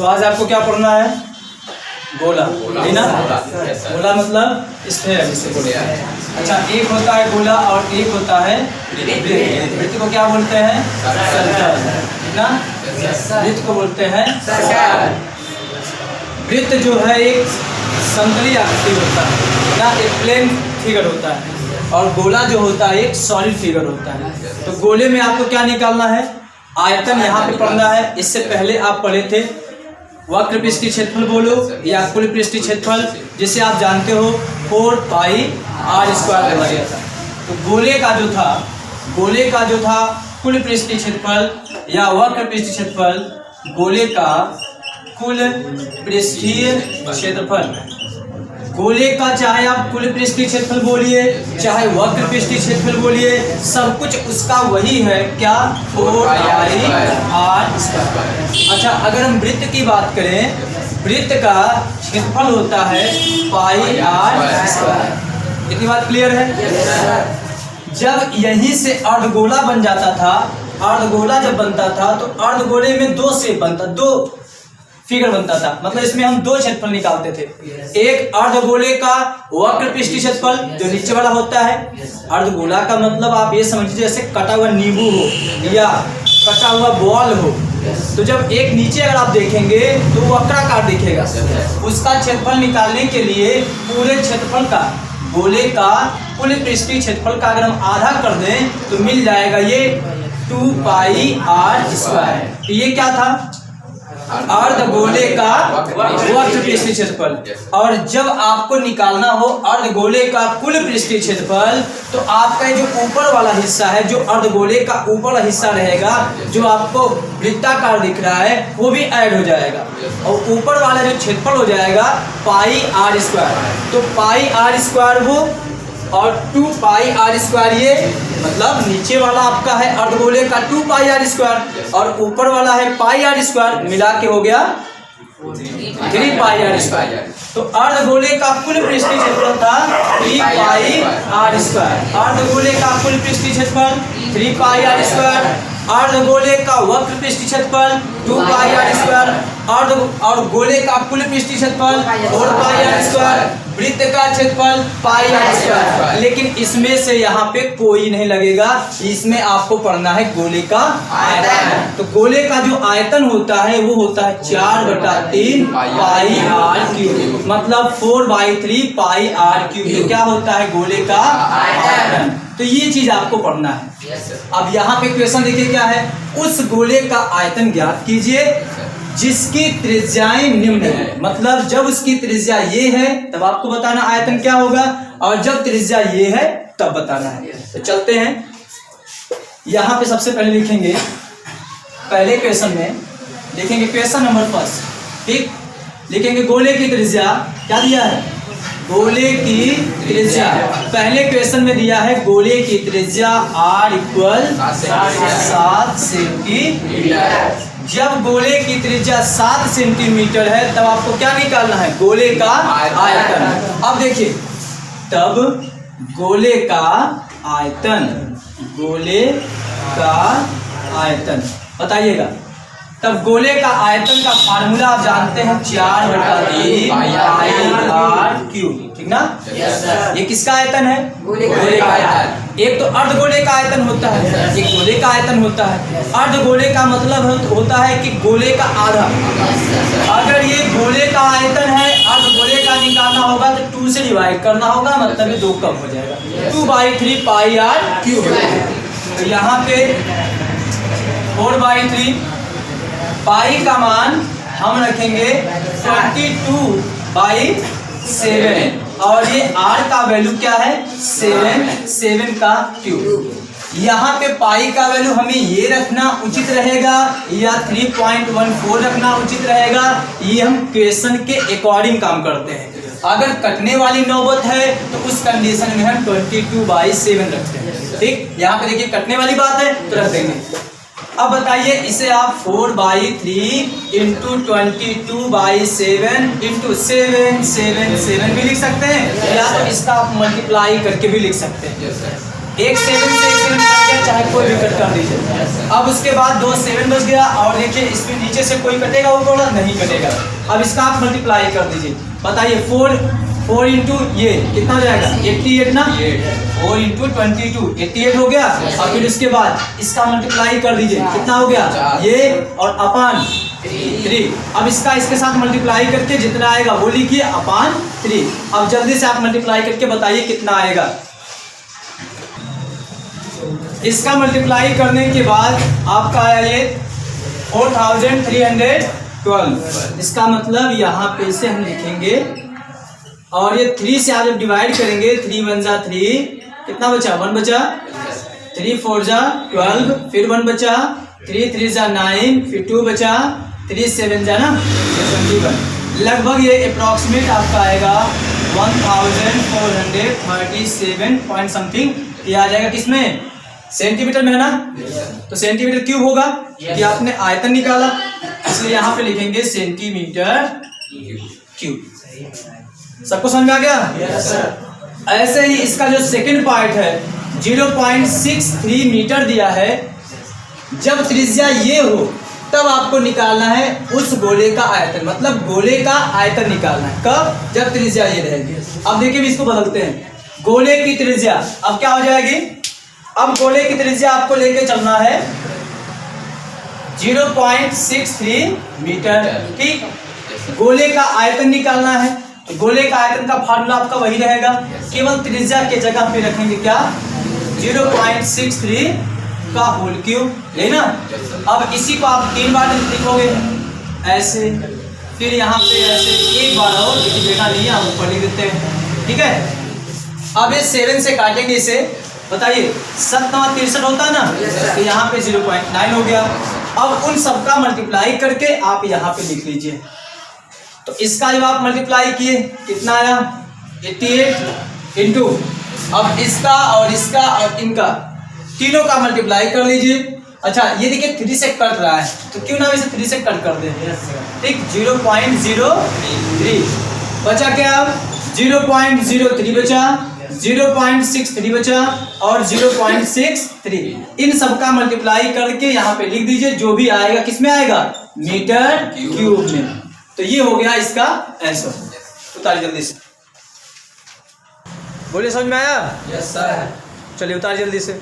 तो आज आपको क्या पढ़ना है? गोला, है ना? गोला मतलब स्फीयर जिसे बोलते हैं। अच्छा, एक होता है गोला और एक होता है वृत्त। वृत्त को क्या बोलते हैं? सर्कल, ना? वृत्त को बोलते हैं सर्कल। वृत्त जो है एक समतली आकृति होता है ना, एक प्लेन फिगर होता है, और गोला जो होता है एक सॉलिड फिगर होता है। तो गोले में आपको क्या निकालना है? आयतन यहाँ पे पढ़ना है। इससे पहले आप पढ़े थे वक्र पृष्ठीय क्षेत्रफल बोलो या कुल पृष्ठीय क्षेत्रफल, जिसे आप जानते हो 4 पाई r स्क्वायर बोला गया था। तो गोले का जो था कुल पृष्ठीय क्षेत्रफल या वक्र पृष्ठीय क्षेत्रफल, गोले का कुल पृष्ठीय क्षेत्रफल, गोले का चाहे आप कुल पृष्ठीय क्षेत्रफल बोलिए चाहे वक्र पृष्ठीय क्षेत्रफल बोलिए, सब कुछ उसका वही है, क्या? 4 पाई r स्क्वायर। अच्छा, अगर हम वृत्त की बात करें, वृत्त का क्षेत्रफल होता है पाई r स्क्वायर। इतनी बात क्लियर है? जब यहीं से अर्धगोला बन जाता था, अर्धगोला जब बनता था तो अर्धगोले में दो शेप बनता, दो फिगर बनता था। मतलब इसमें हम दो क्षेत्रफल निकालते थे। एक अर्धगोले का वक्र पृष्ठीय क्षेत्रफल जो नीचे वाला होता है। अर्धगोला का मतलब आप ये समझिए जैसे कटा हुआ नींबू हो या कटा हुआ बॉल हो। तो जब एक नीचे अगर आप देखेंगे तो वक्राकार दिखेगा। उसका क्षेत्रफल निकालने के लिए पूरे क्षेत्रफल का, गोले का कुल पृष्ठीय क्षेत्रफल का अगर हम आधा कर दें तो मिल जाएगा ये 2 पाई r स्क्वायर। तो ये क्या था? अर्धगोले का वक्र पृष्ठीय क्षेत्रफल। और जब आपको निकालना हो अर्धगोले का कुल पृष्ठीय क्षेत्रफल, तो आपका जो ऊपर वाला हिस्सा है, जो अर्धगोले का ऊपर वाला हिस्सा रहेगा, जो आपको वृत्ताकार दिख रहा है, वो भी ऐड हो जाएगा और ऊपर वाला जो क्षेत्रफल हो जाएगा पाई r स्क्वायर। तो पाई r स्क्वायर वो और 2 पाई r स्क्वायर, ये मतलब नीचे वाला आपका है अर्धगोले का 2 पाई r स्क्वायर और ऊपर वाला है पाई r स्क्वायर, मिला के हो गया 3 पाई r स्क्वायर। तो अर्धगोले का कुल पृष्ठीय क्षेत्रफल था 3 पाई r स्क्वायर। अर्धगोले का कुल पृष्ठीय क्षेत्रफल 3 पाई r स्क्वायर। अर्धगोले का वक्र पृष्ठीय क्षेत्रफल 2 पाई r स्क्वायर। और गोले का कुल पृष्ठीय क्षेत्रफल 4 पाई r स्क्वायर। वृत्त का क्षेत्रफल पाई r स्क्वायर। लेकिन इसमें से यहाँ पे कोई नहीं लगेगा, इसमें आपको पढ़ना है गोले का आयतन। तो गोले का जो आयतन होता है वो होता है 4/3 पाई r क्यूब, मतलब 4/3 पाई r क्यूब। ये क्या होता है? गोले का आयतन। तो ये चीज आपको पढ़ना है। अब यहाँ पे क्वेश्चन देखिए क्या है? उस गोले का आयतन ज्ञात कीजिए जिसकी त्रिज्याएं निम्न है। मतलब जब उसकी त्रिज्या ये है तब आपको बताना आयतन क्या होगा, और जब त्रिज्या ये है तब बताना है। तो चलते हैं, यहाँ पे सबसे पहले लिखेंगे, पहले क्वेश्चन में लिखेंगे क्वेश्चन नंबर 1, ठीक? लिखेंगे गोले की त्रिज्या, क्या दिया है? गोले की त्रिज्या। पहले क्वेश्चन में दिया है गोले की त्रिज्या r = 7 सेंटीमीटर। जब गोले की त्रिज्या 7 सेंटीमीटर है तब आपको क्या निकालना है? गोले का आयतन। अब देखिए, तब गोले का आयतन, गोले का आयतन बताइएगा। तब गोले का आयतन का फार्मूला आप जानते हैं 4/3 पाई r क्यूब, ठीक ना? ये किसका आयतन है? गोले का आयतन। एक तो अर्धगोले का आयतन होता है, एक गोले का आयतन होता है। अर्धगोले का मतलब होता है कि गोले का आधा। अगर ये गोले का आयतन है, अर्धगोले का निकालना होगा तो 2 से डिवाइड करना होगा, मतलब ये 2 कम हो जाएगा, 2/3 पाई r क्यूब। तो यहाँ पे 4/3 पाई का मान हम रखेंगे 22/7 और ये r का वैल्यू क्या है? 7 का क्यूब। यहाँ पे पाई का वैल्यू हमें ये रखना उचित रहेगा या 3.14 रखना उचित रहेगा, ये हम क्वेश्चन के अकॉर्डिंग काम करते हैं। अगर कटने वाली नौबत है तो उस कंडीशन में हम 22/7 रखते हैं, ठीक? यहाँ पे देखिए कटने वाली बात है तो रख देंगे। अब बताइए, इसे आप 4/3 × 22/7 × 7 भी लिख सकते हैं, या तो इसका आप मल्टीप्लाई करके भी लिख सकते हैं। एक 7 से एक 7 कट गया, चाहे कोई भी कट कर दीजिए। अब उसके बाद 2 7 बच गया और देखिए इसमें नीचे से कोई कटेगा, वो बोला नहीं कटेगा। अब इसका आप मल्टीप्लाई कर दीजिए, बताइए 4 इंटू ये कितना हो जाएगा 88 ना, 4 इंटू 22 88 हो गया। और फिर उसके बाद इसका मल्टीप्लाई कर दीजिए, कितना हो गया ये और अपान 3। अब इसका इसके साथ मल्टीप्लाई करके जितना आएगा वो लिखिए अपान 3। अब जल्दी से आप मल्टीप्लाई करके बताइए कितना आएगा। इसका मल्टीप्लाई करने के बाद आपका आया ये 4312। इसका मतलब यहाँ पे से हम लिखेंगे और ये 3 से आप जब डिवाइड करेंगे 3 1 जा 3, कितना बचा 1 बचा, 3 4 जा 12, फिर 1 बचा, 3 3 जा 9, फिर 2 बचा, 3 7 जा ना 21। लगभग ये अप्रॉक्सीमेट आपका आएगा 1437 पॉइंट समथिंग। ये आ जाएगा किसमें, सेंटीमीटर में है ना। तो सेंटीमीटर क्यूब होगा कि आपने आयतन निकाला, इसलिए यहाँ पे लिखेंगे सेंटीमीटर क्यूब। सबको समझ में आ गया? Yes sir. ऐसे ही इसका जो सेकंड पार्ट है 0.63 मीटर दिया है। जब त्रिज्या ये हो तब आपको निकालना है उस गोले का आयतन, मतलब गोले का आयतन निकालना है। कब? जब त्रिज्या ये रहेगी। अब देखिए इसको बदलते हैं, गोले की त्रिज्या अब क्या हो जाएगी, अब गोले की त्रिज्या आपको लेके चलना है 0.63 मीटर, ठीक। गोले का आयतन निकालना है, तो गोले का आयतन का फार्मूला आपका वही रहेगा, केवल त्रिज्या के जगह पे रखेंगे क्या 0.63 का होल क्यूब, है ना। अब इसी को आप 3 बार लिखोगे ऐसे, फिर यहाँ पे ऐसे एक बार और, लेकिन देखा नहीं है हम ऊपर लिख देते हैं, ठीक है। अब ये 7 से काटेंगे इसे, बताइए 7 9 63 होता है ना, तो यहाँ पे 0.9 हो गया। अब उन सबका मल्टीप्लाई करके आप यहाँ पे लिख लीजिए। तो इसका जब आप मल्टीप्लाई किए कितना आया 88 इंटू, अब इसका और इसका और इनका तीनों का मल्टीप्लाई कर लीजिए। अच्छा ये देखिए 3 से कट रहा है, तो क्यों ना इसे 3 से कट कर दें, ठीक। 0.03 बचा क्या, अब 0.03 बचा, 0.63 बचा और 0.63। इन सबका मल्टीप्लाई करके यहाँ पे लिख दीजिए, जो भी आएगा किस में आएगा, मीटर क्यूब में। तो ये हो गया इसका आंसर। उतारिए जल्दी से, बोलिए समझ में आया? Yes sir. चलिए उतारिए जल्दी से।